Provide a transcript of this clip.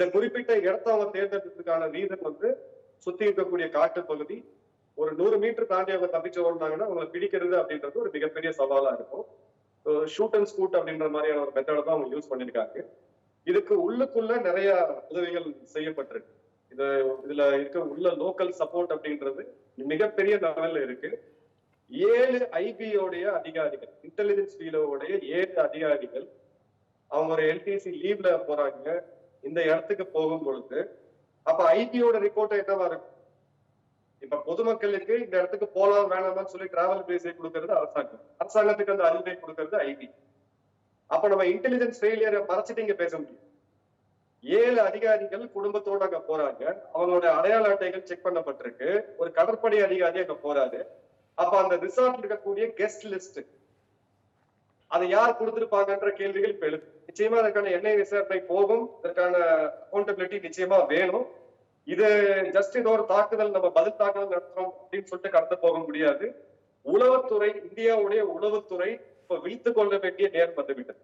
இந்த குறிப்பிட்ட இடத்த அவங்க தேர்ந்தெடுத்ததுக்கான ரீசன் வந்து சுத்தி இருக்கக்கூடிய காட்டு பகுதி. ஒரு 100 மீட்டர் தாண்டி அவங்க தப்பிச்சு ஓடினாங்கன்னா அவங்களை பிடிக்கிறது அப்படின்றது ஒரு மிகப்பெரிய சவாலா இருக்கும். ஷூட் அண்ட் ஸ்கூட் அப்படின்ற மாதிரியான ஒரு மெத்தடை தான் அவங்க யூஸ் பண்ணிருக்காங்க. இதுக்கு உள்ளுக்குள்ள நிறைய உதவிகள் செய்யப்பட்டிருக்கு. இதுல இருக்க உள்ள லோக்கல் சப்போர்ட் அப்படின்றது மிகப்பெரிய லெவல்ல இருக்கு. 7 ஐபியோடைய அதிகாரிகள், இன்டெலிஜென்ஸ் பீரோடைய 7 அதிகாரிகள் அவங்க ஒரு எல்டிசி லீவ்ல போறாங்க. இந்த இடத்துக்கு போகும் பொழுது அப்ப ஐபியோட ரிப்போர்ட் என்னவா இருக்கும்? இப்ப பொதுமக்களுக்கு இந்த இடத்துக்கு போலாம் வேணாமான்னு சொல்லி டிராவல் பேஸை கொடுக்கறது அரசாங்கம், அரசாங்கத்துக்கு அந்த அறிவை கொடுக்கறது ஐபி. அப்ப நம்ம இன்டெலிஜென்ஸ் ஃபெயிலியரை மறைச்சிட்டு இங்க பேச முடியும். 7 அதிகாரிகள் குடும்பத்தோட அங்க போறாங்க. அவங்களோட அடையாள அட்டைகள் செக் பண்ணப்பட்டிருக்கு. ஒரு கடற்படை அதிகாரி அங்க போறாரு. அப்ப அந்த ரிசார்ட் இருக்கக்கூடிய கெஸ்ட் லிஸ்ட் அதை யார் கொடுத்திருப்பாங்கன்ற கேள்விகள் இப்ப எழுது. நிச்சயமா அதற்கான எண்ணெய் விசாரணை போகும். இதற்கான அக்கௌண்டபிலிட்டி நிச்சயமா வேணும். இது ஜஸ்ட் இது ஒரு தாக்குதல், நம்ம பதில் தாக்குதல் நடத்துறோம் அப்படின்னு சொல்லிட்டு கடந்து போக முடியாது. உளவுத்துறை, இந்தியாவுடைய உளவுத்துறை இப்ப விழித்துக் கொள்ள வேண்டிய நேரம் வந்துவிட்டது.